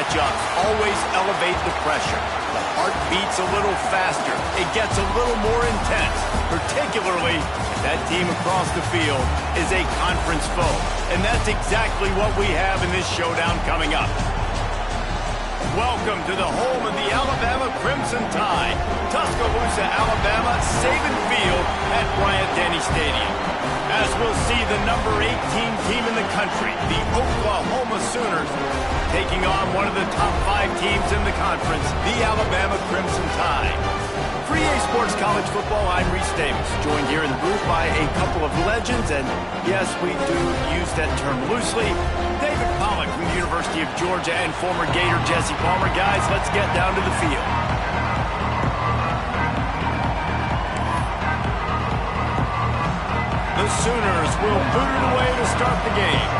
matchups always elevate the pressure. The heart beats a little faster. It gets a little more intense, particularly if that team across the field is a conference foe. And that's exactly what we have in this showdown coming up. Welcome to the home of the Alabama Crimson Tide. Tuscaloosa, Alabama, Saban Field at Bryant-Denny Stadium. As we'll see the number 18 team in the country, the Oklahoma Sooners, taking on one of the top 5 teams in the conference, the Alabama Crimson Tide. For EA Sports College Football, I'm Reese Davis, joined here in the booth by a couple of legends, and yes, we do use that term loosely. David Pollack from the University of Georgia and former Gator Jesse Palmer. Guys, let's get down to the field. The Sooners will boot it away to start the game.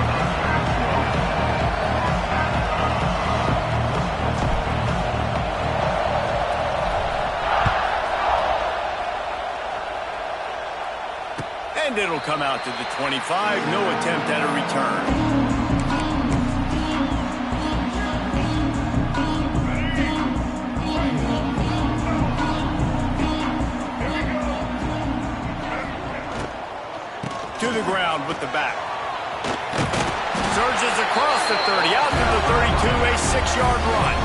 And it'll come out to the 25. No attempt at a return. To the ground with the back. Surges across the 30, out to the 32, a 6-yard run.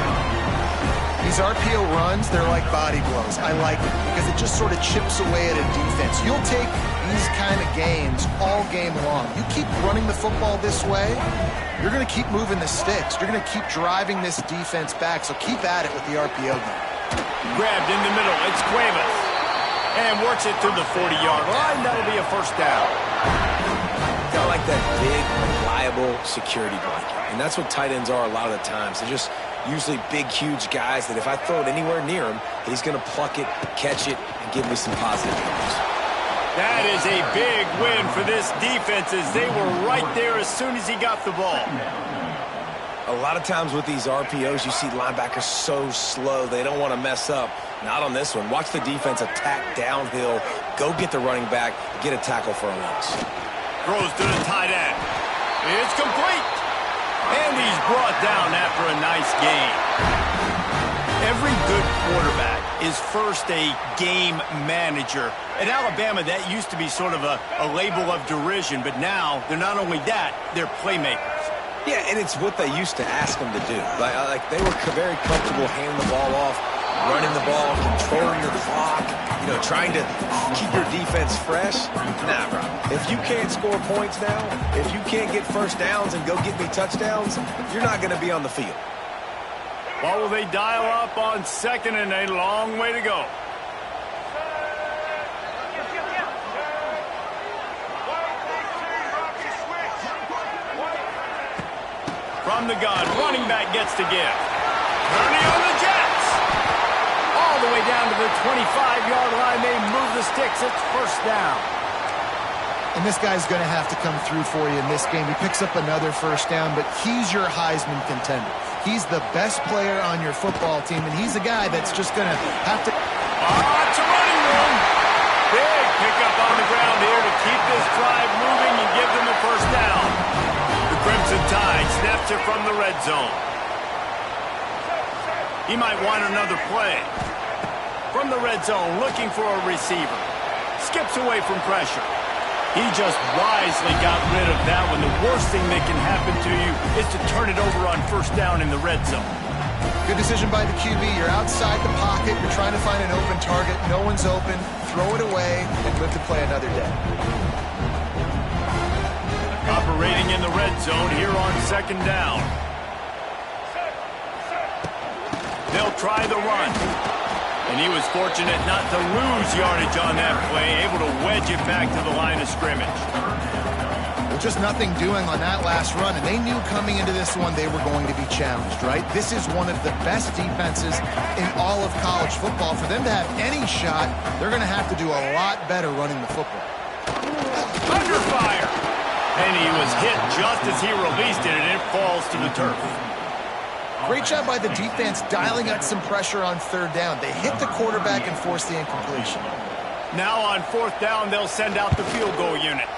These RPO runs, they're like body blows. I like it because it just sort of chips away at a defense. You'll take these kind of games all game long. You keep running the football this way, you're going to keep moving the sticks. You're going to keep driving this defense back, so keep at it with the RPO game. Grabbed in the middle, it's Cuevas. And works it to the 40-yard line. That'll be a first down. Got like that big, reliable security blanket. And that's what tight ends are a lot of the times. They're just usually big, huge guys that if I throw it anywhere near him, he's going to pluck it, catch it, and give me some positive yards. That is a big win for this defense as they were right there as soon as he got the ball. A lot of times with these RPOs, you see linebackers so slow, they don't want to mess up. Not on this one. Watch the defense attack downhill, go get the running back, get a tackle for a loss. Throws to the tight end. It's complete. And he's brought down after a nice gain. Every good quarterback is first a game manager. At Alabama, that used to be sort of a label of derision, but now they're not only that, they're playmakers. Yeah, and it's what they used to ask them to do. Like they were very comfortable handing the ball off, running the ball, controlling the clock, trying to keep your defense fresh. Nah, bro. If you can't score points now, if you can't get first downs and go get me touchdowns, you're not going to be on the field. What will they dial up on second and a long way to go? From the gun, running back gets to give. Kearney on the Jets. All the way down to the 25-yard line. They move the sticks. It's first down. And this guy's going to have to come through for you in this game. He picks up another first down, but he's your Heisman contender. He's the best player on your football team, and he's a guy that's just going to have to... It's a running room. Big pickup on the ground here to keep this drive moving and give them a first down. The Crimson Tide snaps it from the red zone. He might want another play. From the red zone, looking for a receiver. Skips away from pressure. He just wisely got rid of that one. The worst thing that can happen to you is to turn it over on first down in the red zone. Good decision by the QB. You're outside the pocket. You're trying to find an open target. No one's open. Throw it away and live to play another day. Operating in the red zone here on second down. They'll try the run. And he was fortunate not to lose yardage on that play, able to wedge it back to the line of scrimmage. Well, just nothing doing on that last run, and they knew coming into this one they were going to be challenged, right? This is one of the best defenses in all of college football. For them to have any shot, they're going to have to do a lot better running the football. Under fire! And he was hit just as he released it, and it falls to the turf. Great job by the defense dialing out some pressure on third down. They hit the quarterback and forced the incompletion. Now on fourth down, they'll send out the field goal unit.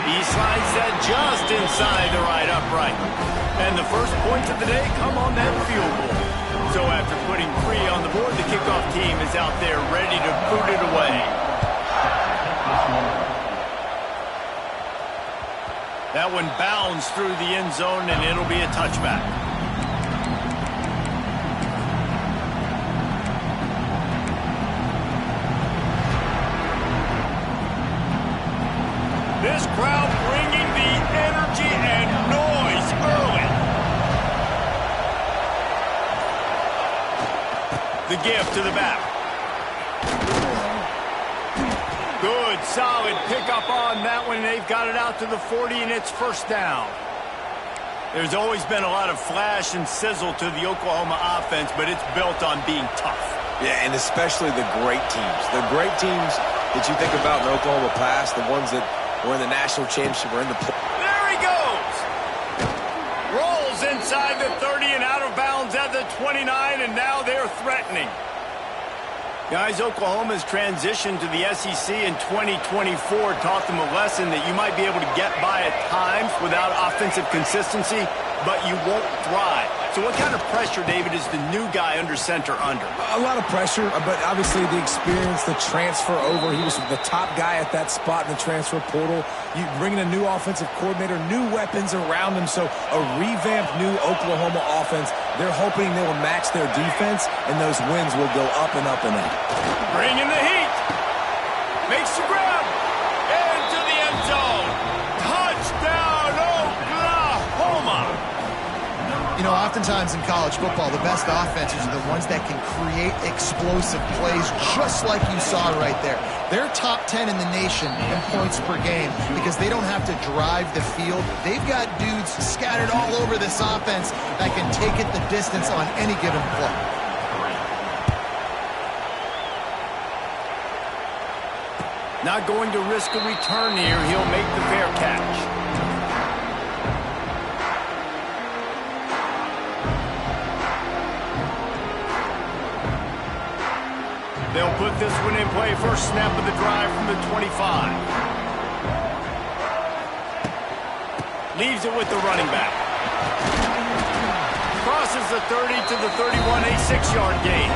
He slides that just inside the right upright. And the first points of the day come on that field goal. So after putting 3 on the board, the kickoff team is out there ready to boot it away. That one bounds through the end zone, and it'll be a touchback. This crowd bringing the energy and noise early. The give to the back. Good, solid pickup on that one. They've got it out to the 40, and it's first down. There's always been a lot of flash and sizzle to the Oklahoma offense, but it's built on being tough. Yeah, and especially the great teams. The great teams that you think about in Oklahoma past, the ones that were in the national championship or in the play. There he goes. Rolls inside the 30 and out of bounds at the 29, and now they're threatening. Guys, Oklahoma's transition to the SEC in 2024 taught them a lesson that you might be able to get by at times without offensive consistency, but you won't thrive. So what kind of pressure, David, is the new guy under center under? A lot of pressure, but obviously the experience, the transfer over. He was the top guy at that spot in the transfer portal. You bring in a new offensive coordinator, new weapons around him, so a revamped new Oklahoma offense. They're hoping they will match their defense, and those wins will go up and up and up. Bringing the heat. Makes the grab. Into the end zone. Touchdown, Oklahoma. You know, oftentimes in college football, the best offenses are the ones that can create explosive plays, just like you saw right there. They're top 10 in the nation in points per game because they don't have to drive the field. They've got dudes scattered all over this offense that can take it the distance on any given play. Not going to risk a return here. He'll make the fair catch. They'll put this one in play. First snap of the drive from the 25. Leaves it with the running back. Crosses the 30 to the 31, a 6-yard gain.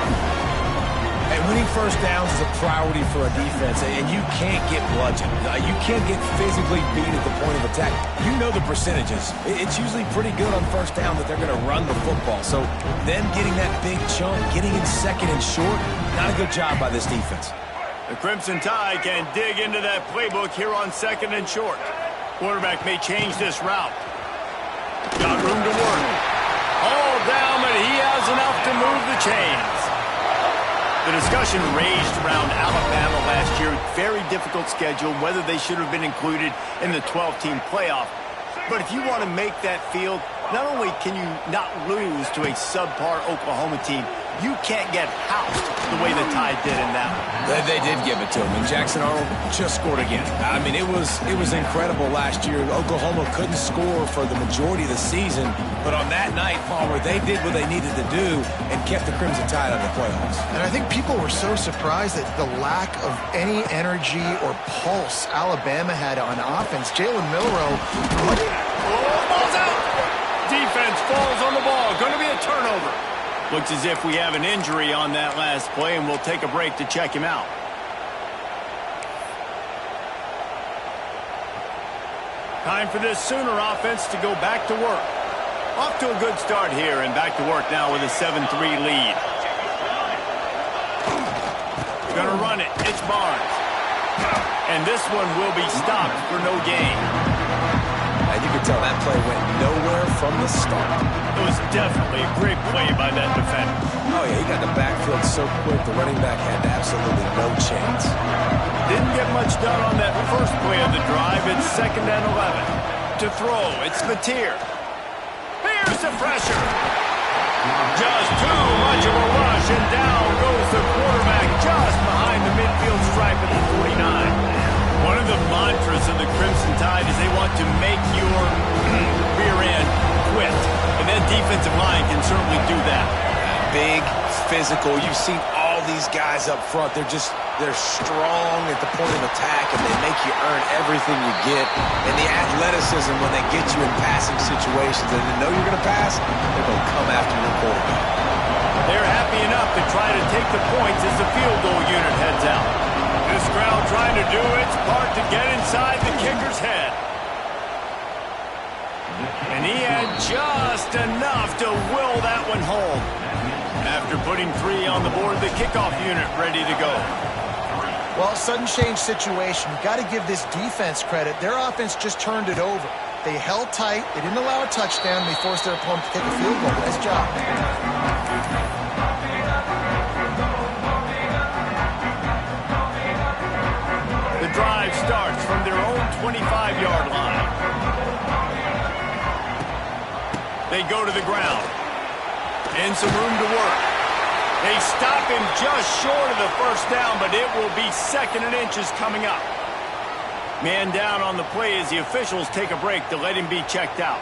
And winning first downs is a priority for a defense, and you can't get bludgeoned. You can't get physically beat at the point of attack. You know the percentages. It's usually pretty good on first down that they're going to run the football. So them getting that big chunk, getting in second and short, not a good job by this defense. The Crimson Tide can dig into that playbook here on second and short. Quarterback may change this route. Got room to work. All down, but he has enough to move the chains. The discussion raged around Alabama last year. Very difficult schedule, whether they should have been included in the 12-team playoff. But if you want to make that field, not only can you not lose to a subpar Oklahoma team, you can't get housed the way the Tide did in that one. They did give it to him, and Jackson Arnold just scored again. I mean, it was incredible last year. Oklahoma couldn't score for the majority of the season, but on that night, Palmer, they did what they needed to do and kept the Crimson Tide out of the playoffs. And I think people were so surprised at the lack of any energy or pulse Alabama had on offense. Jalen Milroe. Ball's out. Defense falls on the ball. Going to be a turnover. Looks as if we have an injury on that last play, and we'll take a break to check him out. Time for this Sooner offense to go back to work. Off to a good start here, and back to work now with a 7-3 lead. Gonna run it. It's Barnes. And this one will be stopped for no gain. And you can tell that play went nowhere from the start. It was definitely a great play by that defender. Oh, yeah, he got the backfield so quick, the running back had absolutely no chance. Didn't get much done on that first play of the drive. It's 2nd and 11. To throw, it's Mateer. Here's the pressure. Just too much of a rush, and down goes the quarterback just behind the midfield stripe at the 49. One of the mantras of the Crimson Tide is they want to make your rear end quit. And that defensive line can certainly do that. Big, physical. You've seen all these guys up front. They're just They're strong at the point of attack, and they make you earn everything you get. And the athleticism, when they get you in passing situations and they know you're going to pass, they're going to come after your quarterback. They're happy enough to try to take the points as the field goal unit heads out. This crowd trying to do its part to get inside the kicker's head. And he had just enough to will that one home. After putting 3 on the board, the kickoff unit ready to go. Well, sudden change situation. You got to give this defense credit. Their offense just turned it over. They held tight. They didn't allow a touchdown. They forced their opponent to take a field goal. Nice job. The drive starts from their own 25-yard line. They go to the ground. And some room to work. They stop him just short of the first down, but it will be 2nd and inches coming up. Man down on the play as the officials take a break to let him be checked out.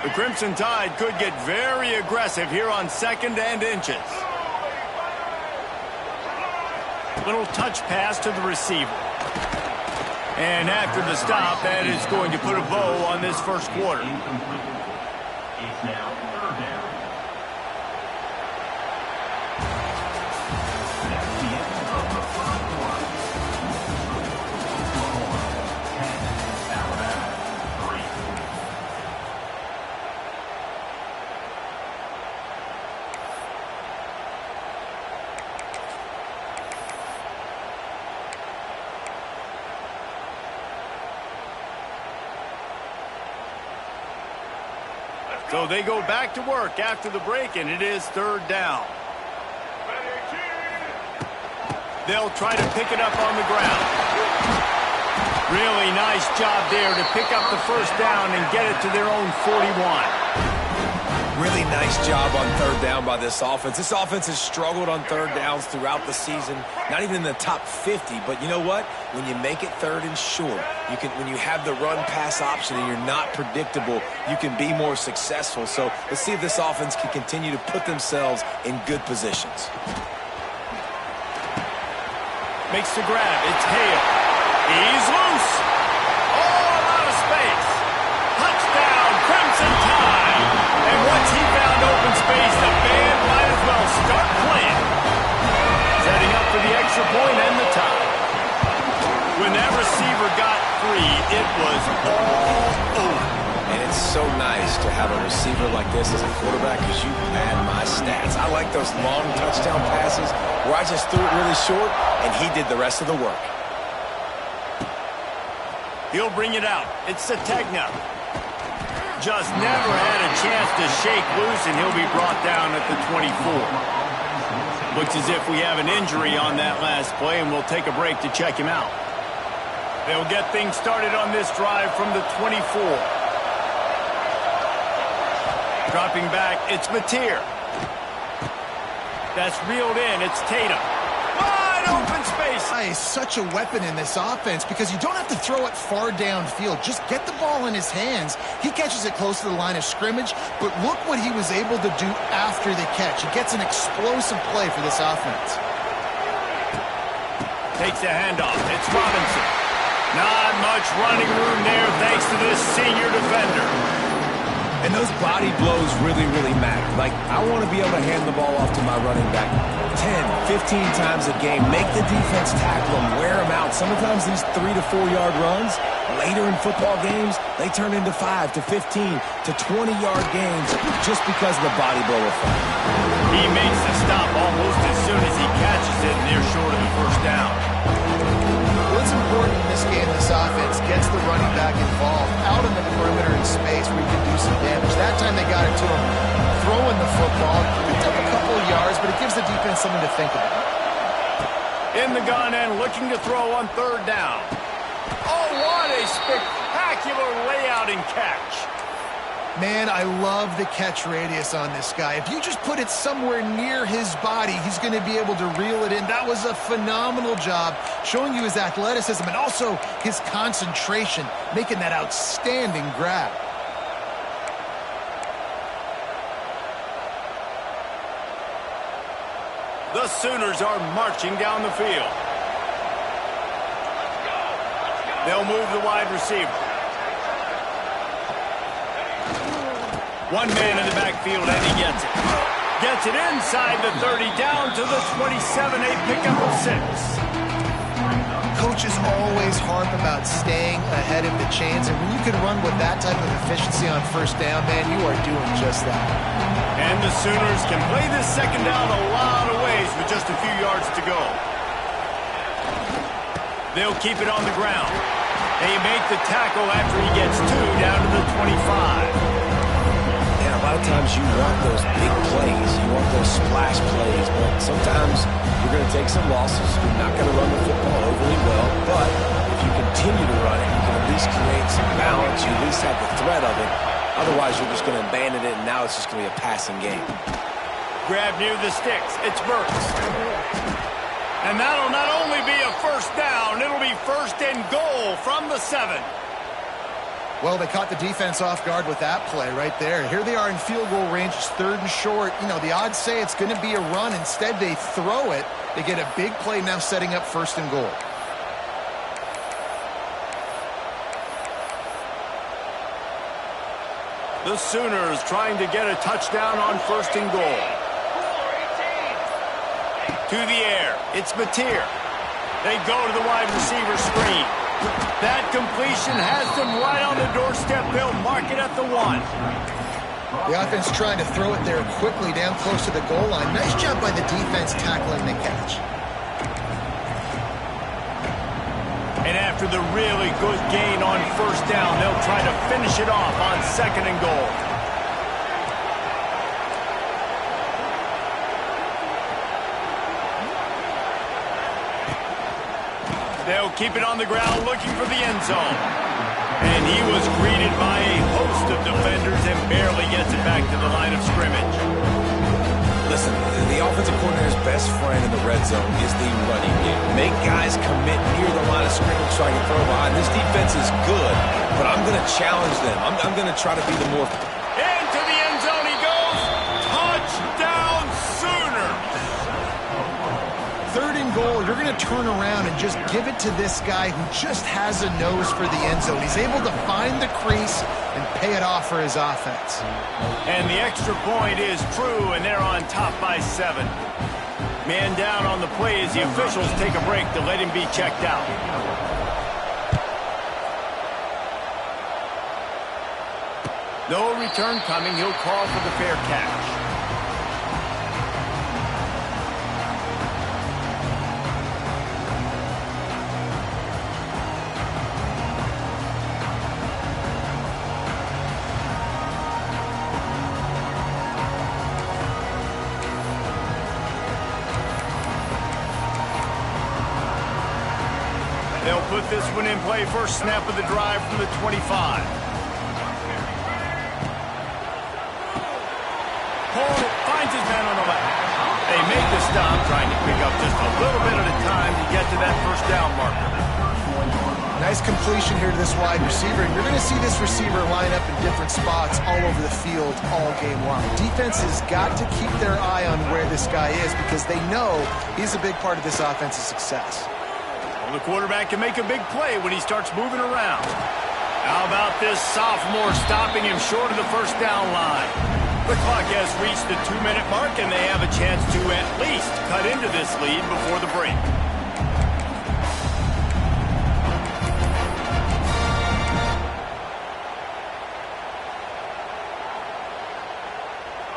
The Crimson Tide could get very aggressive here on 2nd and inches. Little touch pass to the receiver. And after the stop, that is going to put a bow on this first quarter. It's now 3rd down. That's the end of the first quarter. Alabama 3. So they go back to work after the break, and it is 3rd down. They'll try to pick it up on the ground. Really nice job there to pick up the first down and get it to their own 41. Really nice job on 3rd down by this offense. This offense has struggled on 3rd downs throughout the season, not even in the top 50. But you know what? When you make it 3rd and short, when you have the run-pass option and you're not predictable, you can be more successful. So let's see if this offense can continue to put themselves in good positions. Makes the grab. It's Hale. He's loose. All out of space. Touchdown, Crimson Tide. And once he found open space, the band might as well start playing. Setting up for the extra point and the tie. When that receiver got free, it was all over. And it's so nice to have a receiver like this as a quarterback because you pad my stats. I like those long touchdown passes where I just threw it really short and he did the rest of the work. He'll bring it out. It's Sategna. Just never had a chance to shake loose, and he'll be brought down at the 24. Looks as if we have an injury on that last play, and we'll take a break to check him out. They'll get things started on this drive from the 24. Dropping back, it's Mateer. That's reeled in, it's Tatum. Wide open space. He's such a weapon in this offense because you don't have to throw it far downfield. Just get the ball in his hands. He catches it close to the line of scrimmage, but look what he was able to do after the catch. He gets an explosive play for this offense. Takes a handoff. It's Robinson. Not much running room there thanks to this senior defender. And those body blows really, really matter. Like, I want to be able to hand the ball off to my running back 10, 15 times a game. Make the defense tackle them, wear them out. Sometimes these 3 to 4 yard runs, later in football games, they turn into 5 to 15 to 20 yard games just because of the body blow effect. He makes the stop almost as soon as he catches it, and they're short of the first down. What's important in this game, this offense gets the running back involved out on the perimeter in space where he can do some damage. That time they got it to him throwing the football. Picked up a couple of yards, but it gives the defense something to think about. In the gun and looking to throw on 3rd down. Oh, what a spectacular layout and catch. Man, I love the catch radius on this guy. If you just put it somewhere near his body, he's going to be able to reel it in. That was a phenomenal job, showing you his athleticism and also his concentration, making that outstanding grab. The Sooners are marching down the field. They'll move the wide receiver. One man in the backfield, and he gets it. Gets it inside the 30, down to the 27, a pickup of 6. Coaches always harp about staying ahead of the chains, and when you can run with that type of efficiency on first down, man, you are doing just that. And the Sooners can play this second down a lot of ways with just a few yards to go. They'll keep it on the ground. They make the tackle after he gets 2 down to the 25. A lot of times you want those big plays, you want those splash plays, but sometimes you're going to take some losses. You're not going to run the football overly well, but if you continue to run it, you can at least create some balance. You at least have the threat of it. Otherwise, you're just going to abandon it, and now it's just going to be a passing game. Grab near the sticks. It's Burks. And that'll not only be a first down, it'll be first and goal from the 7. Well, they caught the defense off guard with that play right there. Here they are in field goal range. It's 3rd and short. You know, the odds say it's going to be a run. Instead, they throw it. They get a big play now setting up 1st and goal. The Sooners trying to get a touchdown on 1st and goal. To the air. It's Mateer. They go to the wide receiver screen. That completion has them right on the doorstep. They'll mark it at the 1. The offense trying to throw it there quickly down close to the goal line. Nice job by the defense tackling the catch. And after the really good gain on 1st down, they'll try to finish it off on 2nd and goal. They'll keep it on the ground looking for the end zone. And he was greeted by a host of defenders and barely gets it back to the line of scrimmage. Listen, the offensive coordinator's best friend in the red zone is the running game. Make guys commit near the line of scrimmage so I can throw behind. This defense is good, but I'm going to challenge them. I'm going to try to be the more... Into the end zone he goes. Touchdown Sooners. 3rd and goal, you're going to turn around and just give it to this guy who just has a nose for the end zone. He's able to find the crease and pay it off for his offense. And the extra point is true, and they're on top by 7. Man down on the play as the officials take a break to let him be checked out. No return coming. He'll call for the fair catch. They'll put this one in play. First snap of the drive from the 25. Hall finds his man on the left. They make the stop, trying to pick up just a little bit at a time to get to that first down marker. Nice completion here to this wide receiver. And you're going to see this receiver line up in different spots all over the field all game long. Defense has got to keep their eye on where this guy is because they know he's a big part of this offense's success. Well, the quarterback can make a big play when he starts moving around. How about this sophomore stopping him short of the first down line? The clock has reached the 2-minute mark, and they have a chance to at least cut into this lead before the break.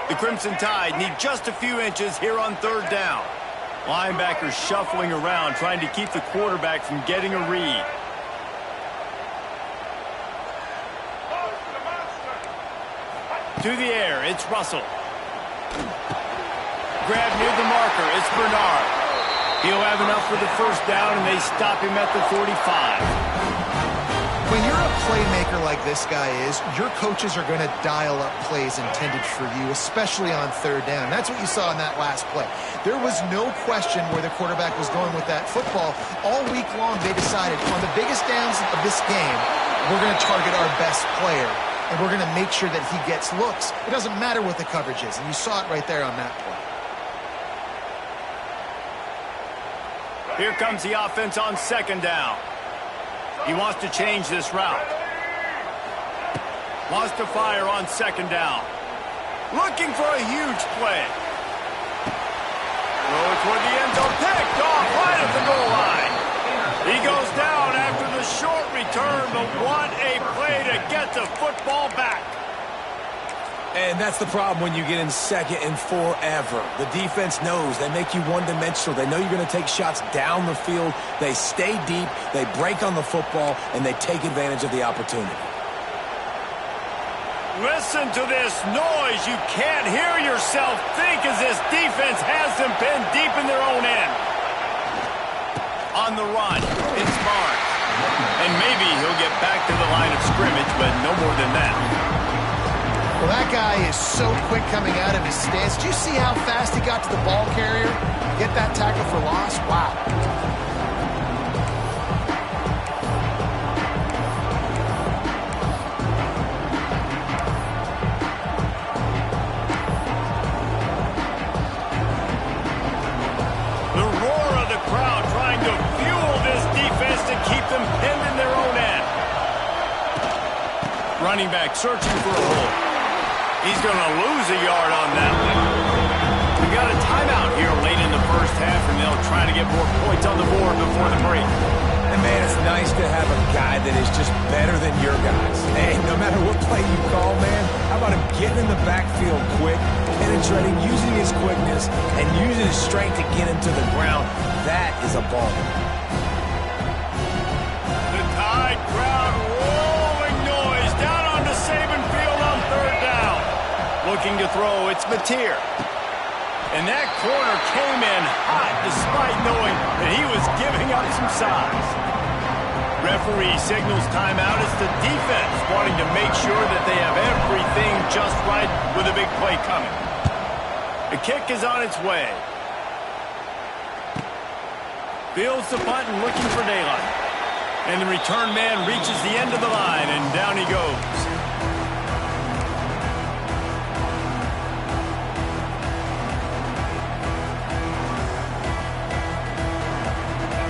The Crimson Tide need just a few inches here on 3rd down. Linebackers shuffling around, trying to keep the quarterback from getting a read. To the air, it's Russell. Grab near the marker, it's Bernard. He'll have enough for the first down, and they stop him at the 45. When you're a playmaker like this guy is, your coaches are going to dial up plays intended for you, especially on 3rd down. That's what you saw in that last play. There was no question where the quarterback was going with that football. All week long, they decided on the biggest downs of this game, we're going to target our best player, and we're going to make sure that he gets looks. It doesn't matter what the coverage is, and you saw it right there on that play. Here comes the offense on second down. He wants to change this route. Wants to fire on second down. Looking for a huge play. Throw toward the end zone. Picked off right at the goal line. He goes down after the short return, but what a play to get the football back. And that's the problem when you get in second and forever. The defense knows. They make you one-dimensional. They know you're going to take shots down the field. They stay deep, they break on the football, and they take advantage of the opportunity. Listen to this noise. You can't hear yourself think as this defense has them pinned deep in their own end. On the run, it's Barnes. And maybe he'll get back to the line of scrimmage, but no more than that. Well, that guy is so quick coming out of his stance. Do you see how fast he got to the ball carrier? Get that tackle for loss? Wow. The roar of the crowd trying to fuel this defense to keep them pinned in their own end. Running back searching for a hole. He's going to lose a yard on that one. We got a timeout here late in the first half, and they'll try to get more points on the board before the break. And, man, it's nice to have a guy that is just better than your guys. Hey, no matter what play you call, man, how about him getting in the backfield quick, penetrating, using his quickness, and using his strength to get him to the ground? That is a ball. The Tide crowd rolling noise down onto Saban Field on third down. Looking to throw, it's Mateer. And that corner came in hot despite knowing that he was giving up some size. Referee signals timeout. It's the defense wanting to make sure that they have everything just right with a big play coming. The kick is on its way. Fields the punt and looking for daylight. And the return man reaches the end of the line, and down he goes.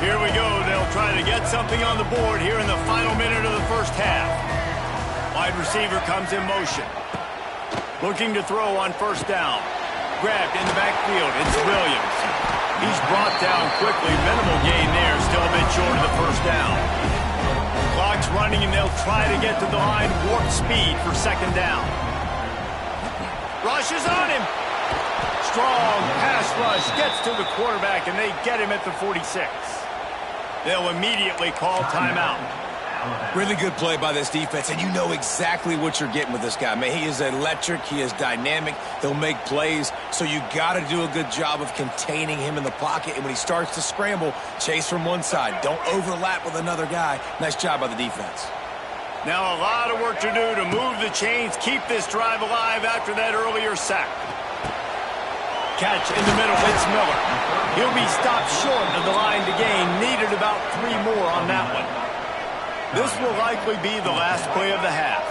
Here we go. They'll try to get something on the board here in the final minute of the first half. Wide receiver comes in motion. Looking to throw on first down. Grabbed in the backfield. It's Williams. He's brought down quickly. Minimal gain there. Still a bit short of the first down. Clock's running, and they'll try to get to the line. Warp speed for second down. Rush is on him. Strong pass rush. Gets to the quarterback, and they get him at the 46. They'll immediately call timeout. Really good play by this defense, and you know exactly what you're getting with this guy. Man, he is electric. He is dynamic. He'll make plays, so you got to do a good job of containing him in the pocket. And when he starts to scramble, chase from one side. Don't overlap with another guy. Nice job by the defense. Now a lot of work to do to move the chains, keep this drive alive after that earlier sack. Catch in the middle, it's Miller. He'll be stopped short of the line to gain. Needed about 3 more on that one. This will likely be the last play of the half.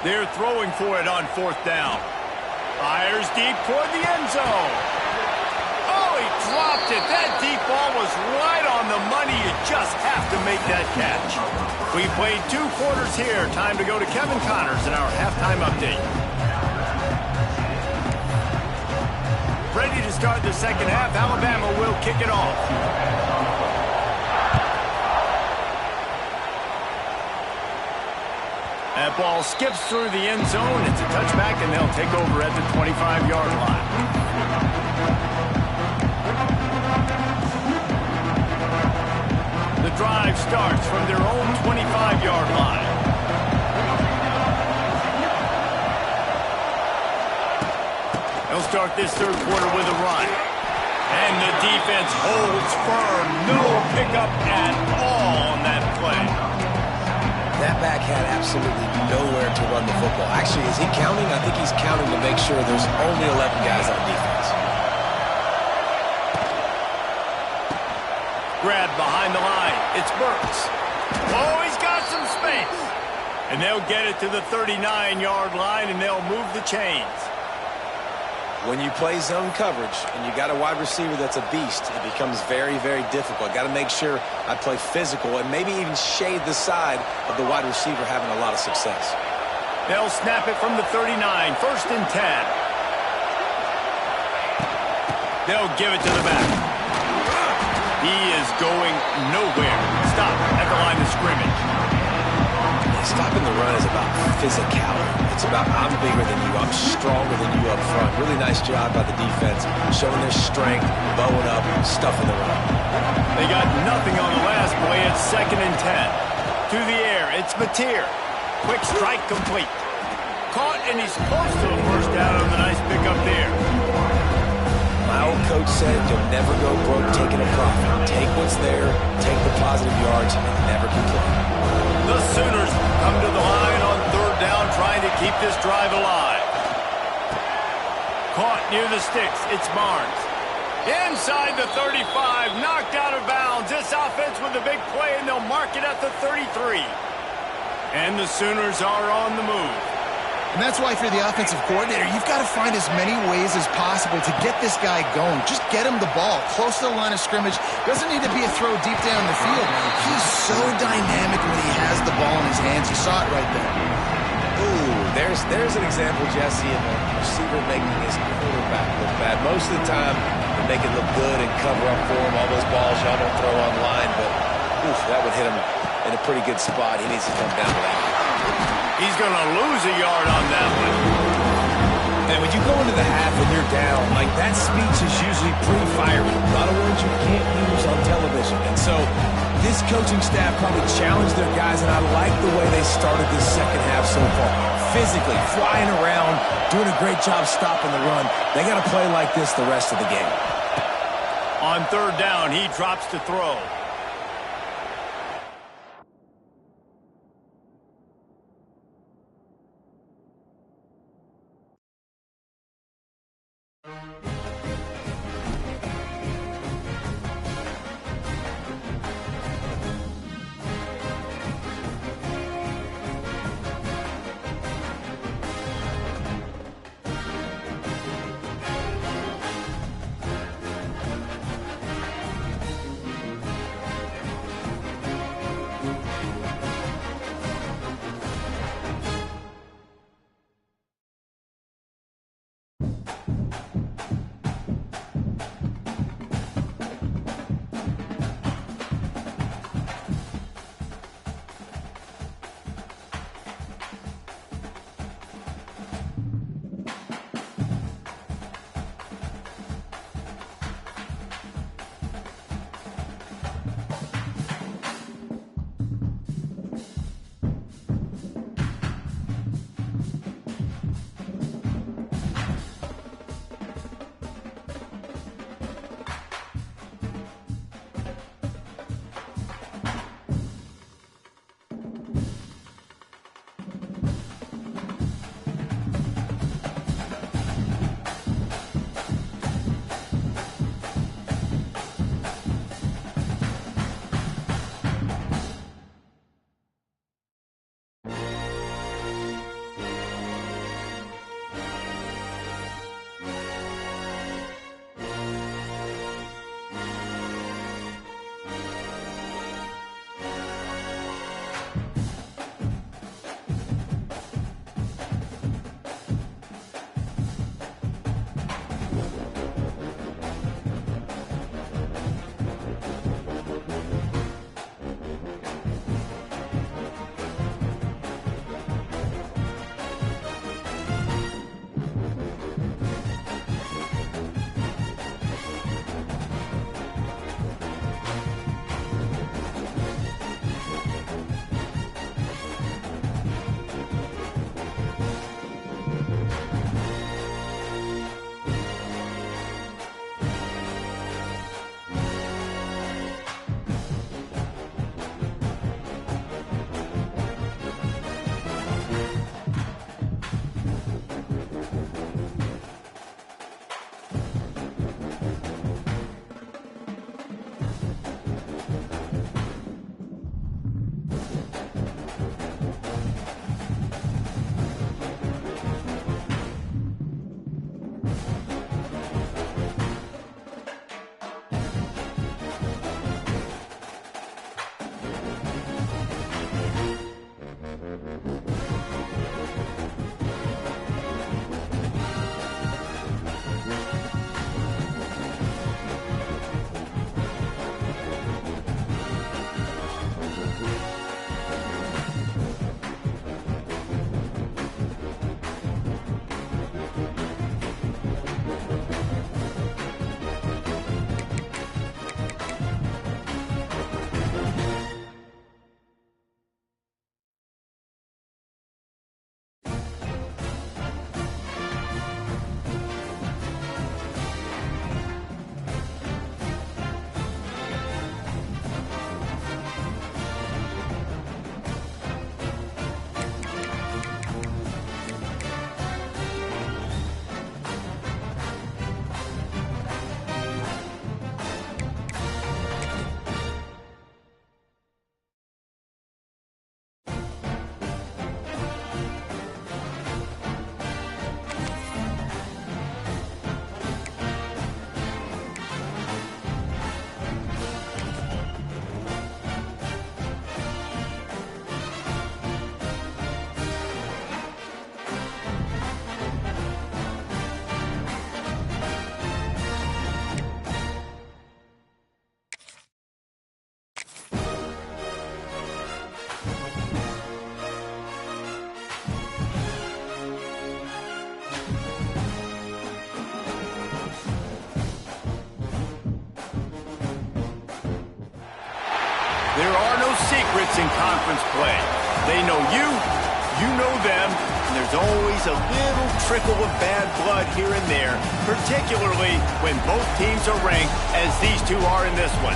They're throwing for it on fourth down. Fires deep toward the end zone. Oh, he dropped it. That deep ball was right on the money. You just have to make that catch. We played 2 quarters here. Time to go to Kevin Connors in our halftime update. Ready to start the second half. Alabama will kick it off. That ball skips through the end zone. It's a touchback, and they'll take over at the 25-yard line. The drive starts from their own 25-yard line. They'll start this third quarter with a run. And the defense holds firm. No pickup at all on that play. That back had absolutely nowhere to run the football. Actually, is he counting? I think he's counting to make sure there's only 11 guys on defense. Grab behind the line. It's Burks. Oh, he's got some space. And they'll get it to the 39-yard line, and they'll move the chains. When you play zone coverage and you got a wide receiver that's a beast, it becomes very, very difficult. Got to make sure I play physical and maybe even shade the side of the wide receiver having a lot of success. They'll snap it from the 39, 1st and 10. They'll give it to the back. He is going nowhere. Stop at the line of scrimmage. Stopping the run is about physicality. It's about I'm bigger than you, I'm stronger than you up front. Really nice job by the defense, showing their strength, bowing up, stuffing the run. They got nothing on the last play. It's 2nd and 10. To the air, it's Mateer. Quick strike complete. Caught, and he's close to a first down on the nice pickup there. My old coach said you'll never go broke taking a profit. Take what's there, take the positive yards, and never complain. The Sooners come to the line on 3rd down, trying to keep this drive alive. Caught near the sticks. It's Barnes. Inside the 35, knocked out of bounds. This offense with a big play, and they'll mark it at the 33. And the Sooners are on the move. And that's why if you're the offensive coordinator, you've got to find as many ways as possible to get this guy going. Just get him the ball close to the line of scrimmage. Doesn't need to be a throw deep down the field. He's so dynamic when he has the ball in his hands. You saw it right there. Ooh, there's an example, Jesse, of a receiver making his quarterback look bad. Most of the time, they make it look good and cover up for him. All those balls y'all don't throw online, but oof, that would hit him in a pretty good spot. He needs to come down with that. He's going to lose a yard on that one. And when you go into the half and you're down, like that speech is usually pretty fiery. A lot of words you can't use on television. And so this coaching staff probably challenged their guys, and I like the way they started this second half so far. Physically, flying around, doing a great job stopping the run. They got to play like this the rest of the game. On 3rd down, he drops to throw. There are no secrets in conference play. They know you, you know them, and there's always a little trickle of bad blood here and there, particularly when both teams are ranked as these two are in this one.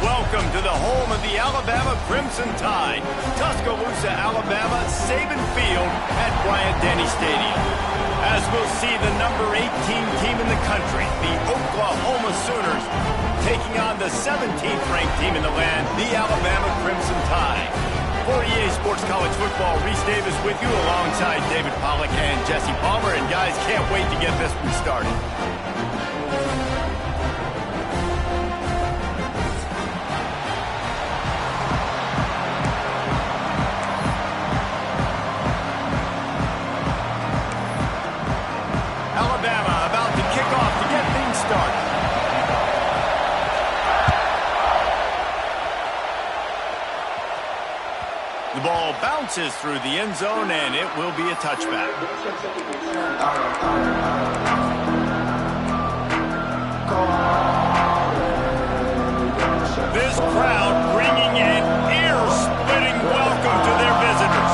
Welcome to the home of the Alabama Crimson Tide, Tuscaloosa, Alabama, Saban Field at Bryant-Denny Stadium. As we'll see the number 18 team in the country, the Oklahoma Sooners, taking on the 17th ranked team in the land, the Alabama Crimson Tide. For EA Sports College Football, Reese Davis with you alongside David Pollack and Jesse Palmer. And guys, can't wait to get this one started. Alabama about to kick off to get things started. The ball bounces through the end zone, and it will be a touchback. This crowd bringing an ear-splitting welcome to their visitors.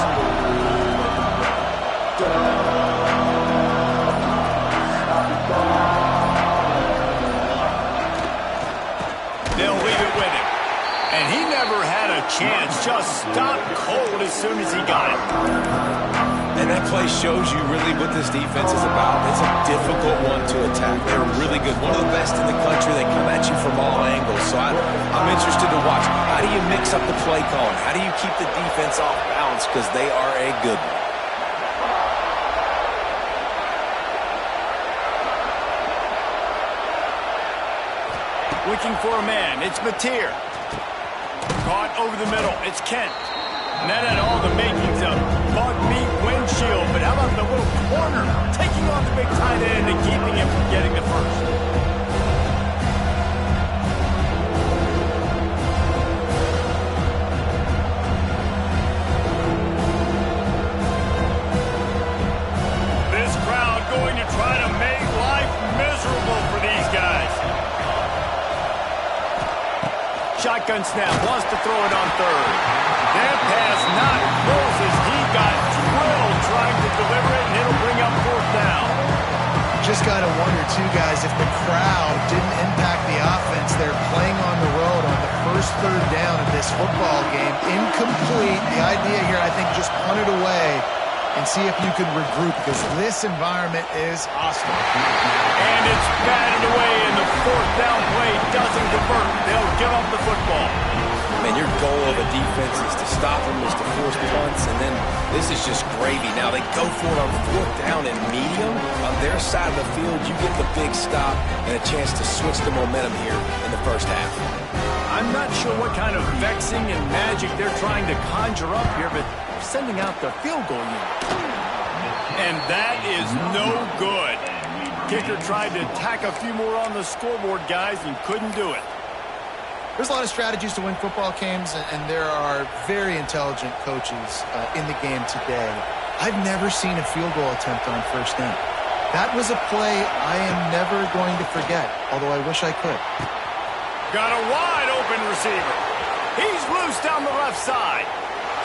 They'll leave it with him. And he never had a chance, just stopped cold as soon as he got it. And that play shows you really what this defense is about. It's a difficult one to attack. They're really good. One of the best in the country. They come at you from all angles. So I'm interested to watch. How do you mix up the play calling? How do you keep the defense off balance? Because they are a good one. Looking for a man. It's Mateer. Caught over the middle. It's Kent. And that had all the makings of bug meat windshield. But how about the little corner taking on the big tight end and keeping him from getting the first? This crowd going to try to make life miserable for these guys. Shotgun snap, wants to throw it on third. That pass not close as he got drilled trying to deliver it, and it'll bring up fourth down. Just got to wonder, too, guys, if the crowd didn't impact the offense. They're playing on the road on the first third down of this football game. Incomplete. The idea here, I think, just punt it away and see if you can regroup, because this environment is hostile. And it's batted away, and the fourth down play doesn't convert. They'll give up the football. Man, your goal of a defense is to stop them, is to force punts, and then this is just gravy. Now they go for it on fourth down and medium. On their side of the field, you get the big stop and a chance to switch the momentum here in the first half. I'm not sure what kind of vexing and magic they're trying to conjure up here, but sending out the field goal unit. And that is no good. Kicker tried to tack a few more on the scoreboard, guys, and couldn't do it. There's a lot of strategies to win football games, and there are very intelligent coaches in the game today. I've never seen a field goal attempt on first down. That was a play I am never going to forget, although I wish I could. Got a wide open receiver. He's loose down the left side.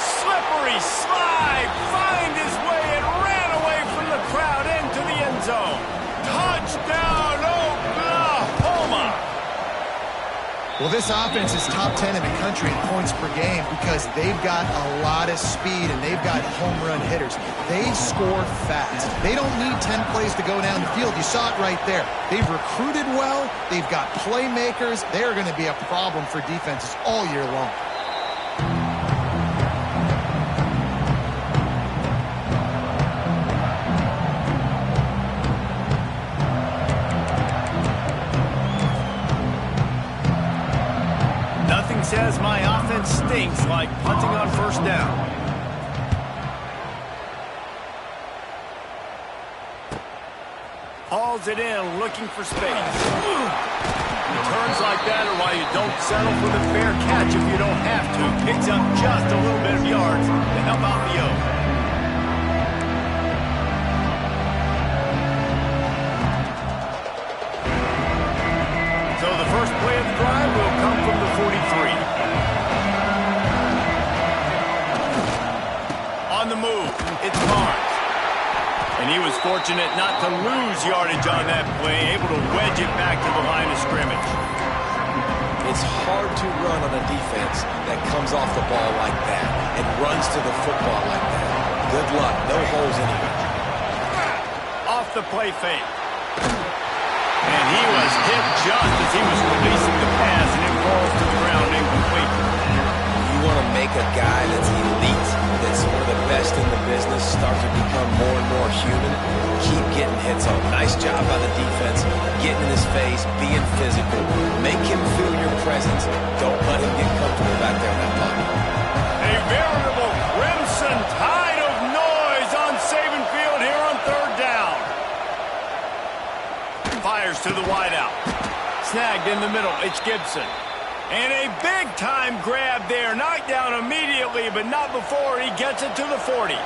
Slippery slide, find his way and ran away from the crowd into the end zone. Touchdown, Oklahoma! Well, this offense is top 10 in the country in points per game because they've got a lot of speed and they've got home run hitters. They score fast. They don't need 10 plays to go down the field. You saw it right there. They've recruited well. They've got playmakers. They're going to be a problem for defenses all year long. Says my offense stinks like punting on first down. Hauls it in, looking for space. Turns like that are why you don't settle for the fair catch if you don't have to. Picks up just a little bit of yards to help out the O. So the first play of the drive will come from the 43. fortunate not to lose yardage on that play, able to wedge it back to the line of scrimmage. It's hard to run on a defense that comes off the ball like that and runs to the football like that. Good luck. No holes anywhere. Off the play fake. And he was hit just as he was releasing the pass, and it falls to the ground incomplete. You want to make a guy that's elite, that's one of the best in the business, start to become more and more human. Keep getting hits on. Nice job by the defense, getting in his face, being physical. Make him feel your presence. Don't let him get comfortable back there in that pocket. A veritable crimson tide of noise on Saban Field here on third down. Fires to the wideout. Snagged in the middle. It's Gibson. And a big-time grab there. Knocked down immediately, but not before he gets it to the 40.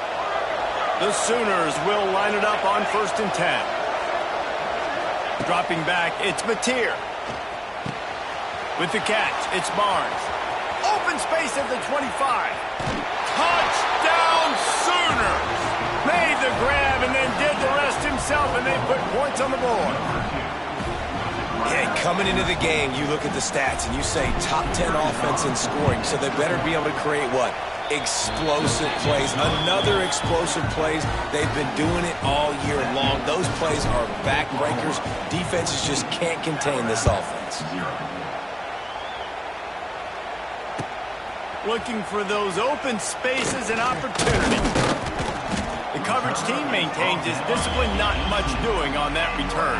The Sooners will line it up on 1st and 10. Dropping back, it's Mateer. With the catch, it's Barnes. Open space at the 25. Touchdown Sooners! Made the grab and then did the rest himself, and they put points on the board. Yeah, coming into the game, you look at the stats and you say top 10 offense in scoring, so they better be able to create what? Explosive plays. Another explosive plays. They've been doing it all year long. Those plays are backbreakers. Defenses just can't contain this offense. Looking for those open spaces and opportunities. The coverage team maintains his discipline, not much doing on that return.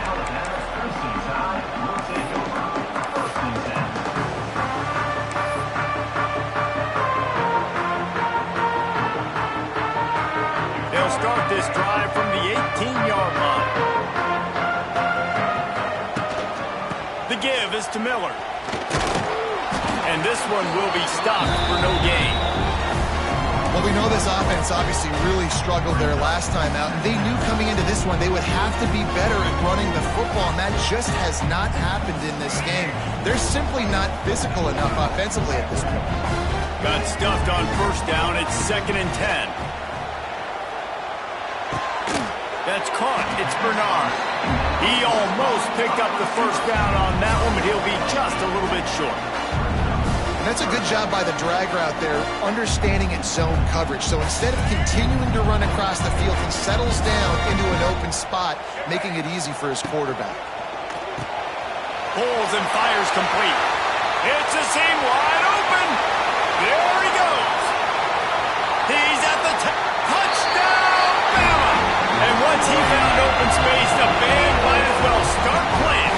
They'll start this drive from the 18-yard line. The give is to Miller. And this one will be stopped for no gain. Well, we know this offense obviously really struggled there last time out, and they knew coming into this one they would have to be better at running the football, and that just has not happened in this game. They're simply not physical enough offensively at this point. Got stuffed on 1st down. It's 2nd and 10. That's caught. It's Bernard. He almost picked up the 1st down on that one, but he'll be just a little bit short. That's a good job by the drag route there, understanding its zone coverage. So instead of continuing to run across the field, he settles down into an open spot, making it easy for his quarterback. Pulls and fires complete. It's a seam wide open. There he goes. He's at the touchdown, Bama. And once he found open space, the band might as well start playing.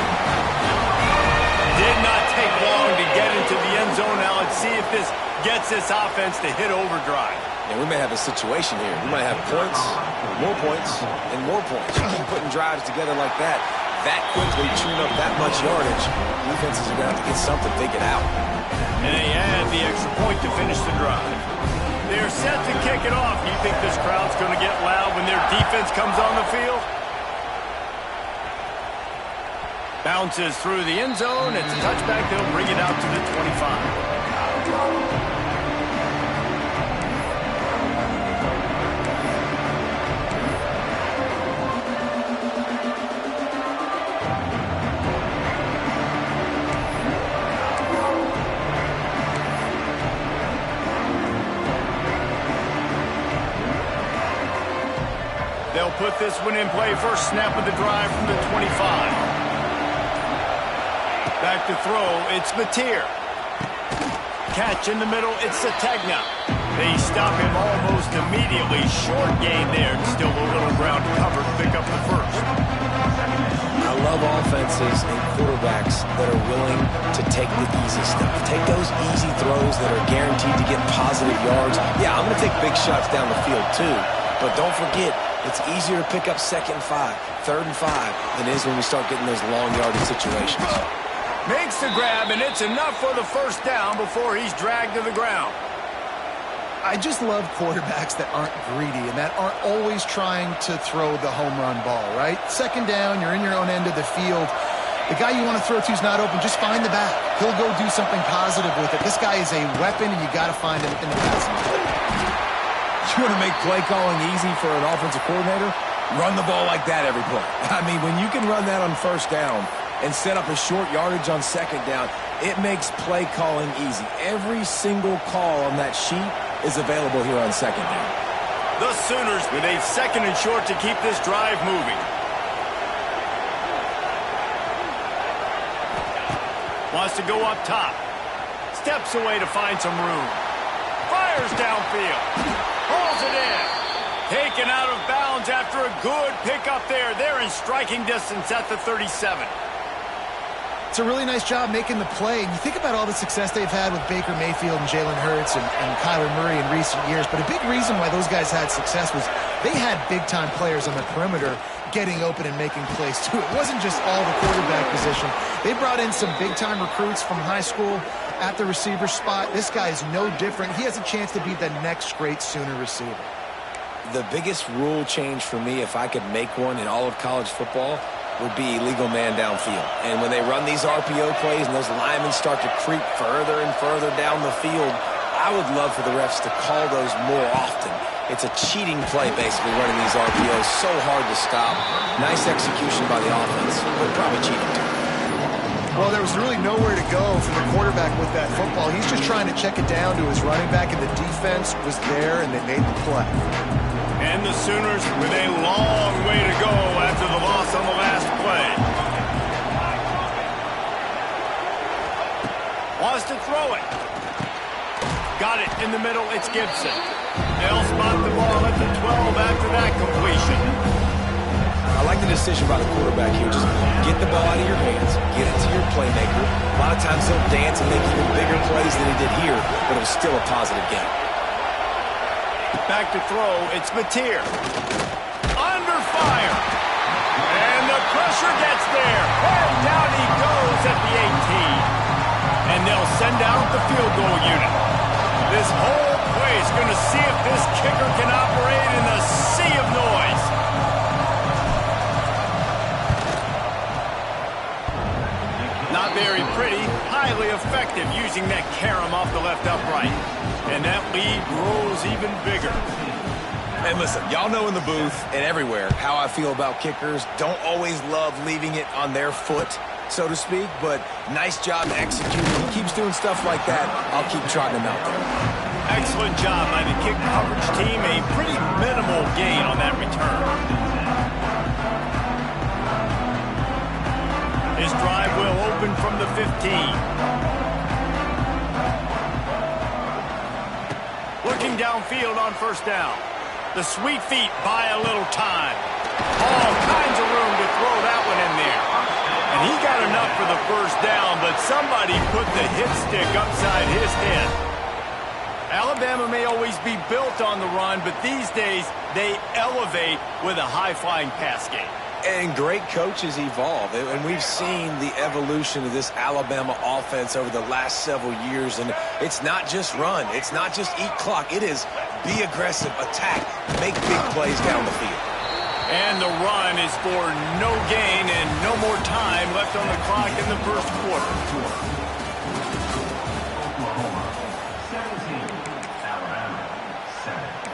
Did not take long to get into the end zone. Now let's see if this gets this offense to hit overdrive. Yeah, we may have a situation here. We might have points, and more points. You keep putting drives together like that quickly, chewing up that much yardage, defenses are going to have to get something figured out. And they add the extra point to finish the drive. They're set to kick it off. Do you think this crowd's going to get loud when their defense comes on the field? Bounces through the end zone. It's a touchback. They'll bring it out to the 25. They'll put this one in play. First snap of the drive from the 25. Back to throw, it's Mateer. Catch in the middle, it's Sategna. They stop him almost immediately. Short gain there. Still a little ground to cover to pick up the 1st. I love offenses and quarterbacks that are willing to take the easy stuff. Take those easy throws that are guaranteed to get positive yards. Yeah, I'm going to take big shots down the field too. But don't forget, it's easier to pick up 2nd and 5, 3rd and 5 than it is when we start getting those long yardage situations. Makes the grab, and it's enough for the 1st down before he's dragged to the ground. I just love quarterbacks that aren't greedy and that aren't always trying to throw the home run ball, right? 2nd down, you're in your own end of the field. The guy you want to throw to is not open. Just find the back. He'll go do something positive with it. This guy is a weapon, and you got to find him in the passing game. You want to make play calling easy for an offensive coordinator? Run the ball like that every play. I mean, when you can run that on first down and set up a short yardage on second down, it makes play calling easy. Every single call on that sheet is available here on second down. The Sooners with a second and short to keep this drive moving. Wants to go up top. Steps away to find some room. Fires downfield. Hauls it in. Taken out of bounds after a good pickup there. They're in striking distance at the 37. It's a really nice job making the play. And you think about all the success they've had with Baker Mayfield and Jalen Hurts and Kyler Murray in recent years. But a big reason why those guys had success was they had big-time players on the perimeter getting open and making plays, too. It wasn't just all the quarterback position. They brought in some big-time recruits from high school at the receiver spot. This guy is no different. He has a chance to be the next great Sooner receiver. The biggest rule change for me, if I could make one in all of college football, would be illegal man downfield. And when they run these RPO plays and those linemen start to creep further and further down the field, I would love for the refs to call those more often. It's a cheating play, basically, running these RPOs. So hard to stop. Nice execution by the offense, but probably cheating too. Well, there was really nowhere to go for the quarterback with that football. He's just trying to check it down to his running back, and the defense was there, and they made the play. And the Sooners with a long way to go after the loss on the last play. Wants to throw it. Got it in the middle. It's Gibson. They'll spot the ball at the 12 after that completion. I like the decision by the quarterback here. Just get the ball out of your hands, get it to your playmaker. A lot of times he'll dance and make even bigger plays than he did here, but it was still a positive game. Back to throw, it's Mateer. Under fire. And the pressure gets there. And down he goes at the 18. And they'll send out the field goal unit. This whole play is going to see if this kicker can operate in the sea of noise. Not very pretty, highly effective using that carom off the left upright. And that lead grows even bigger. And listen, y'all know in the booth and everywhere how I feel about kickers. Don't always love leaving it on their foot, so to speak, but nice job executing. He keeps doing stuff like that. I'll keep trotting him out there. Excellent job by the kick coverage team. A pretty minimal gain on that return. His drive will open from the 15. Looking downfield on first down. The sweet feet buy a little time. All kinds of room to throw that one in there. And he got enough for the first down, but somebody put the hit stick upside his head. Alabama may always be built on the run, but these days they elevate with a high-flying pass game. And great coaches evolve, and we've seen the evolution of this Alabama offense over the last several years, and it's not just run, it's not just eat clock, it is be aggressive, attack, make big plays down the field. And the run is for no gain and no more time left on the clock in the first quarter. Oklahoma 17, Alabama 7.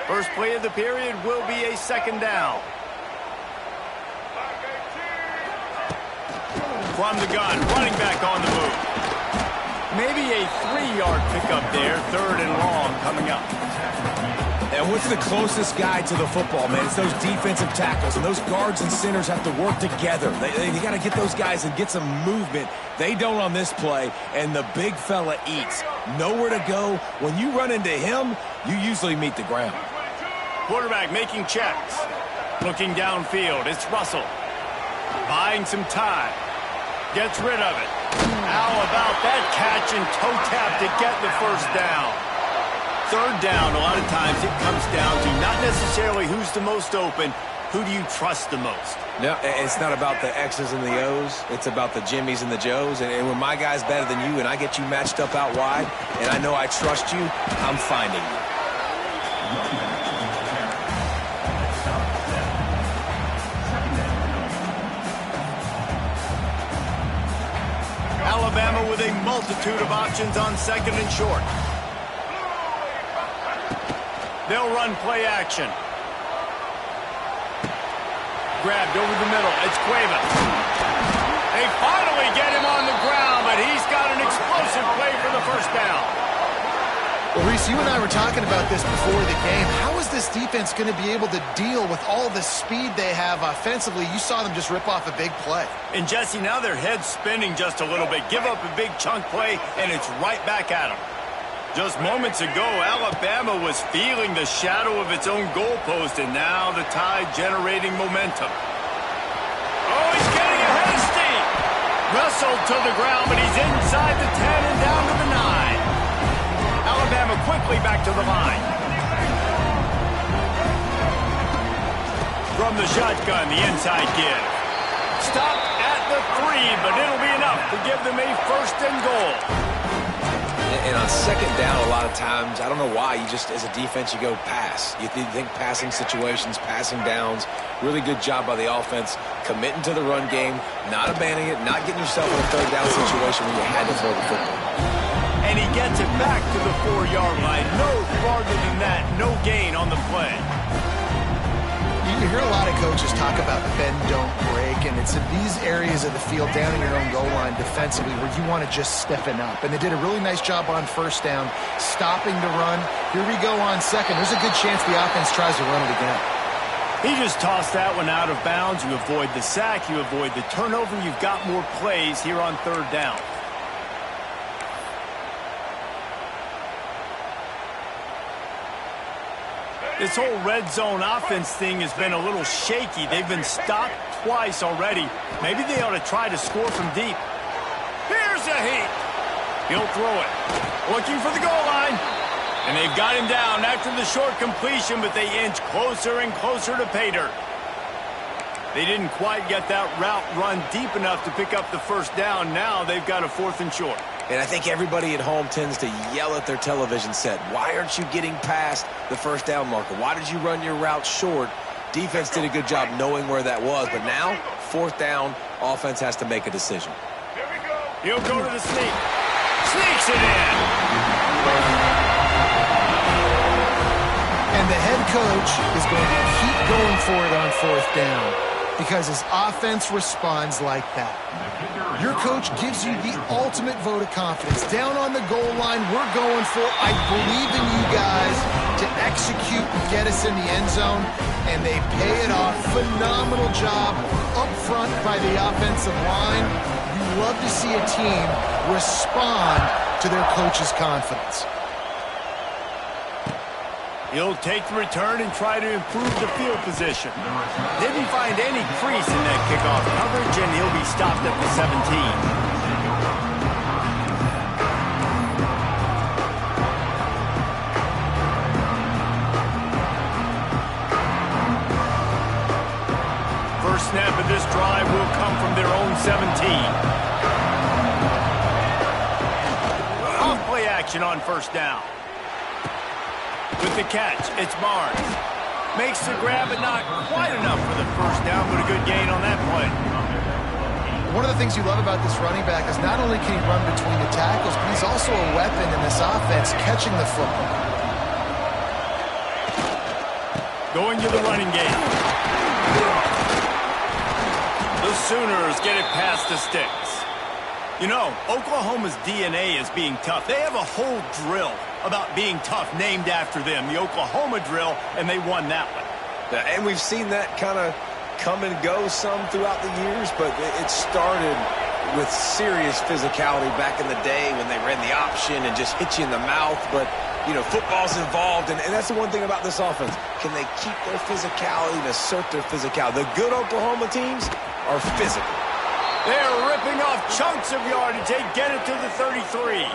First play of the period will be a second down. From the gun, running back on the move. Maybe a 3-yard pickup there, third and long coming up. And what's the closest guy to the football, man? It's those defensive tackles, and those guards and centers have to work together. They got to get those guys and get some movement. They don't on this play, and the big fella eats. Nowhere to go. When you run into him, you usually meet the ground. Quarterback making checks. Looking downfield, it's Russell. Buying some time. Gets rid of it. How about that catch and toe tap to get the first down? Third down, a lot of times it comes down to not necessarily who's the most open, who do you trust the most? No, it's not about the X's and the O's. It's about the Jimmies and the Joes. And when my guy's better than you and I get you matched up out wide and I know I trust you, I'm finding you. multitude of options on second and short. They'll run play action. Grabbed over the middle. It's Cueva. They finally get him on the ground, but he's got an explosive play for the first down. Well, Reese, you and I were talking about this before the game. How is this defense going to be able to deal with all the speed they have offensively? You saw them just rip off a big play. And, Jesse, now their head's spinning just a little bit. Give up a big chunk play, and it's right back at them. Just moments ago, Alabama was feeling the shadow of its own goalpost, and now the Tide generating momentum. Oh, he's getting ahead of steam. Wrestled to the ground, but he's inside the 10 and down to the 9. Alabama quickly back to the line. From the shotgun, the inside give. Stopped at the 3, but it'll be enough to give them a first and goal. And on second down, a lot of times, I don't know why, you just, as a defense, you go pass. You think passing situations, passing downs. Really good job by the offense, committing to the run game, not abandoning it, not getting yourself in a third down situation when you had to throw the football. And he gets it back to the 4-yard line. No farther than that, no gain on the play. You hear a lot of coaches talk about bend, don't break, and it's in these areas of the field down in your own goal line defensively where you want to just stiffen up. And they did a really nice job on first down, stopping the run. Here we go on second. There's a good chance the offense tries to run it again. He just tossed that one out of bounds. You avoid the sack, you avoid the turnover. You've got more plays here on third down. This whole red zone offense thing has been a little shaky. They've been stopped twice already. Maybe they ought to try to score from deep. Here's a heat. He'll throw it. Looking for the goal line. And they've got him down after the short completion, but they inch closer and closer to pay dirt. They didn't quite get that route run deep enough to pick up the first down. Now they've got a 4th and short. And I think everybody at home tends to yell at their television set. Why aren't you getting past the first down marker? Why did you run your route short? Defense did a good job knowing where that was. But now, 4th down, offense has to make a decision. He'll go to the sneak. Sneaks it in. And the head coach is going to keep going for it on 4th down because his offense responds like that. Your coach gives you the ultimate vote of confidence. Down on the goal line, we're going for, I believe in you guys to execute and get us in the end zone, and they pay it off. Phenomenal job up front by the offensive line. You love to see a team respond to their coach's confidence. He'll take the return and try to improve the field position. Didn't find any crease in that kickoff coverage, and he'll be stopped at the 17. First snap of this drive will come from their own 17. Off play action on first down. With the catch, it's Barnes. Makes the grab, but not quite enough for the first down, but a good gain on that play. One of the things you love about this running back is not only can he run between the tackles, but he's also a weapon in this offense, catching the football. Going to the running game. The Sooners get it past the sticks. You know, Oklahoma's DNA is being tough. They have a whole drill about being tough named after them, the Oklahoma drill, and they won that one. And we've seen that kind of come and go some throughout the years, but it started with serious physicality back in the day when they ran the option and just hit you in the mouth. But, you know, football's involved, and that's the one thing about this offense. Can they keep their physicality and assert their physicality? The good Oklahoma teams are physical. They're ripping off chunks of yardage. They get it to the 33.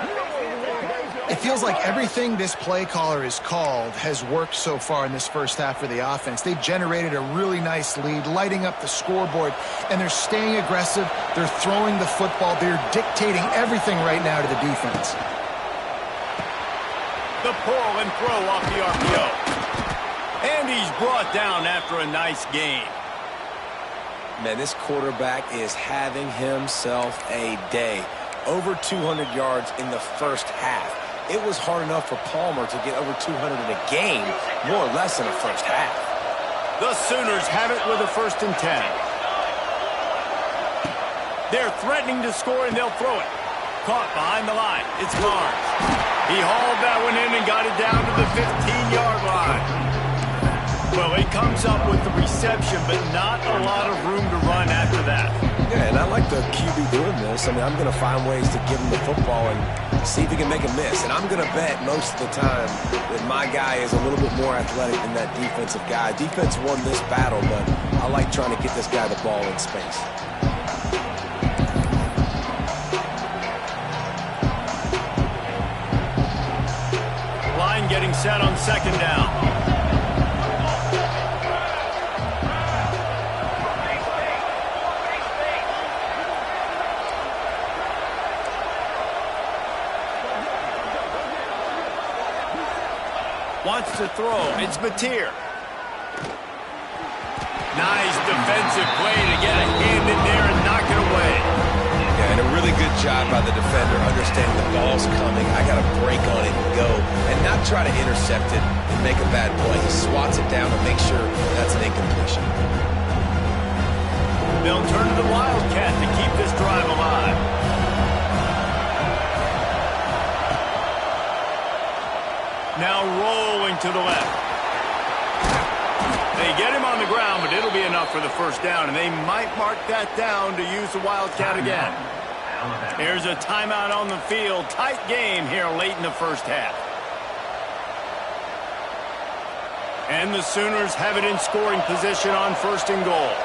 It feels like everything this play caller has called has worked so far in this first half for the offense. They've generated a really nice lead, lighting up the scoreboard, and they're staying aggressive. They're throwing the football. They're dictating everything right now to the defense. The pull and throw off the RPO. And he's brought down after a nice gain. Man, this quarterback is having himself a day. over 200 yards in the first half. It was hard enough for Palmer to get over 200 in a game, more or less in the first half. The Sooners have it with a 1st and 10. They're threatening to score, and they'll throw it. Caught behind the line. It's Barnes. He hauled that one in and got it down to the 15-yard line. Well, he comes up with the reception, but not a lot of room to run after that. Yeah, and I like the QB doing this. I mean, I'm going to find ways to give him the football and see if he can make a miss. And I'm going to bet most of the time that my guy is a little bit more athletic than that defensive guy. Defense won this battle, but I like trying to get this guy the ball in space. Line getting set on 2nd down. Wants to throw. It's Mateer. Nice defensive play to get a hand in there and knock it away. Yeah, and a really good job by the defender, understanding the ball's coming. I got to break on it and go, and not try to intercept it and make a bad play. He swats it down and makes sure that's an incompletion. They'll turn to the Wildcat to keep this drive alive. Now rolling to the left. They get him on the ground, but it'll be enough for the 1st down, and they might mark that down to use the Wildcat again. Here's a timeout on the field. Tight game here late in the 1st half. And the Sooners have it in scoring position on 1st and goal.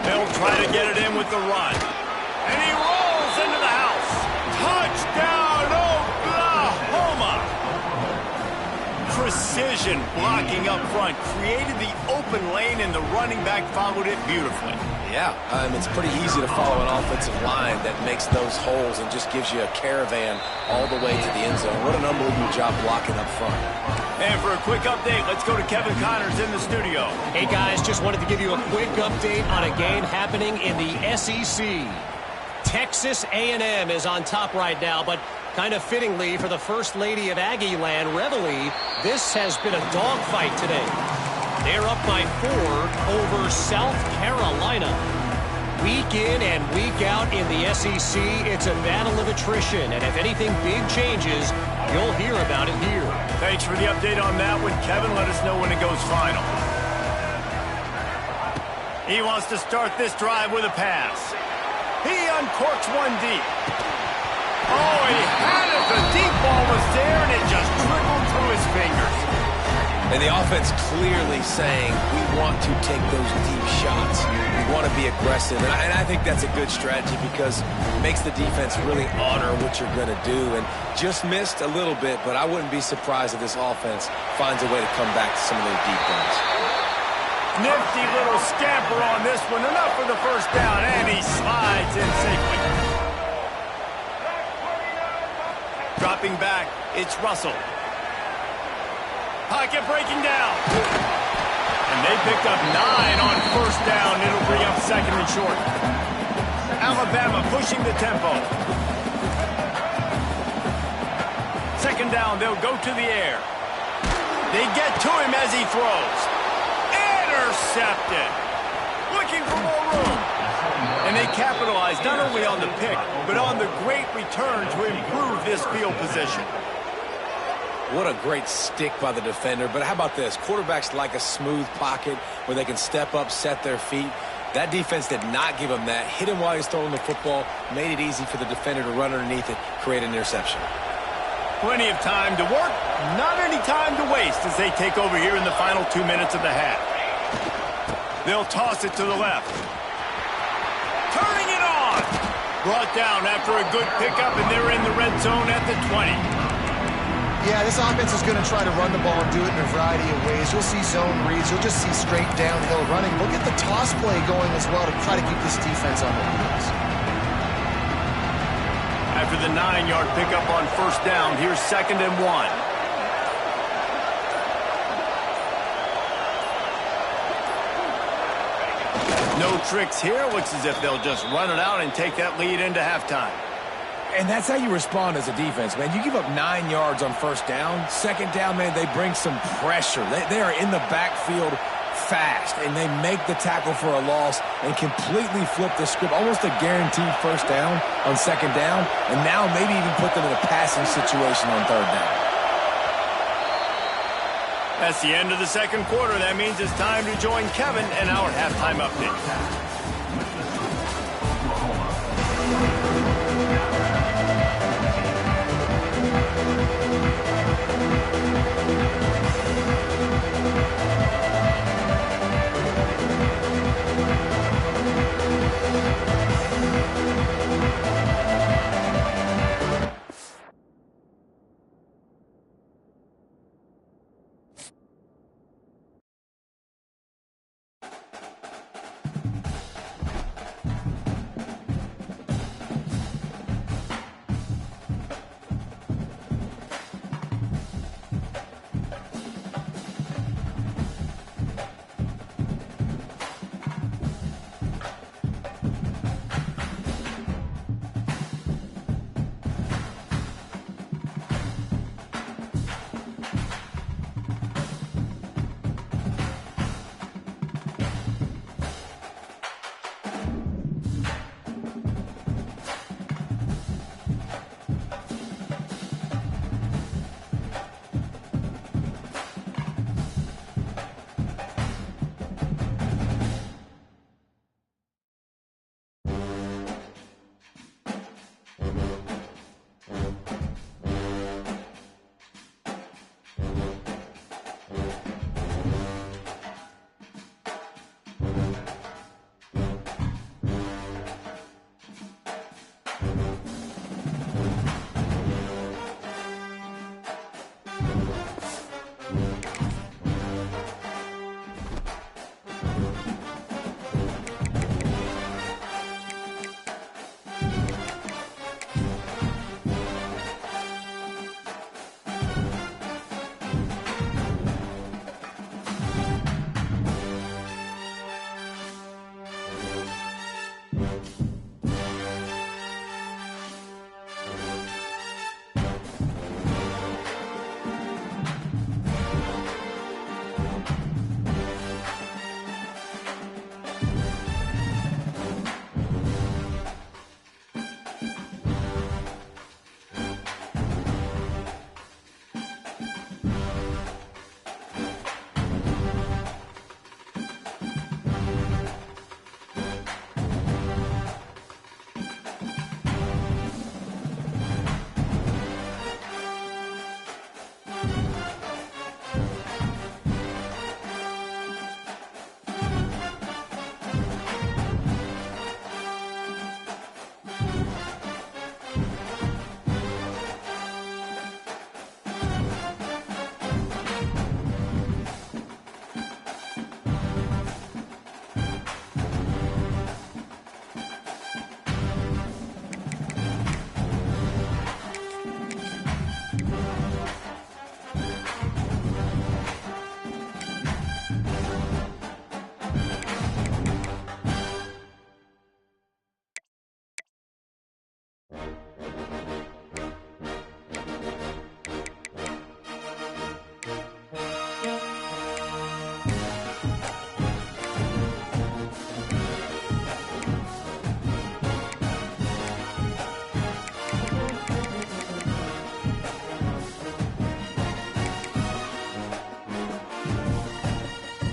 They'll try to get it in with the run. And he rolls into the house. Touchdown, Oklahoma! Precision blocking up front created the open lane, and the running back followed it beautifully. Yeah, it's pretty easy to follow an offensive line that makes those holes and just gives you a caravan all the way to the end zone. What an unbelievable job blocking up front. And for a quick update, let's go to Kevin Connors in the studio. Hey guys, just wanted to give you a quick update on a game happening in the SEC. Texas A&M is on top right now, but kind of fittingly for the First Lady of Aggie Land, Reveille, this has been a dogfight today. They're up by 4 over South Carolina. Week in and week out in the SEC, it's a battle of attrition, and if anything big changes, you'll hear about it here. Thanks for the update on that one, Kevin. Let us know when it goes final. He wants to start this drive with a pass. He uncorks one deep. Oh, he had it. The deep ball was there, and it just trickled through his fingers. And the offense clearly saying, we want to take those deep shots. We want to be aggressive. And I think that's a good strategy because it makes the defense really honor what you're going to do. And just missed a little bit, but I wouldn't be surprised if this offense finds a way to come back to some of those deep ones. Nifty little scamper on this one. Enough for the 1st down, and he slides in safely. Dropping back, it's Russell. Pocket breaking down. And they picked up 9 on 1st down. It'll bring up 2nd and short. Alabama pushing the tempo. 2nd down, they'll go to the air. They get to him as he throws. Intercepted. Looking for more room. And they capitalize not only on the pick, but on the great return to improve this field position. What a great stick by the defender. But how about this? Quarterbacks like a smooth pocket where they can step up, set their feet. That defense did not give him that. Hit him while he's throwing the football. Made it easy for the defender to run underneath it, create an interception. Plenty of time to work, not any time to waste as they take over here in the final 2 minutes of the half. They'll toss it to the left. Turning it on. Brought down after a good pickup, and they're in the red zone at the 20. Yeah, this offense is going to try to run the ball and do it in a variety of ways. You'll see zone reads. You'll just see straight downhill running. We'll get the toss play going as well to try to keep this defense on their heels. After the 9-yard pickup on 1st down, here's 2nd and 1. no tricks here. Looks as if they'll just run it out and take that lead into halftime. And that's how you respond as a defense, man. You give up 9 yards on first down. Second down, man, they bring some pressure. They are in the backfield fast, and they make the tackle for a loss and completely flip the script. Almost a guaranteed first down on second down, and now maybe even put them in a passing situation on third down. That's the end of the second quarter. That means it's time to join Kevin in our halftime update.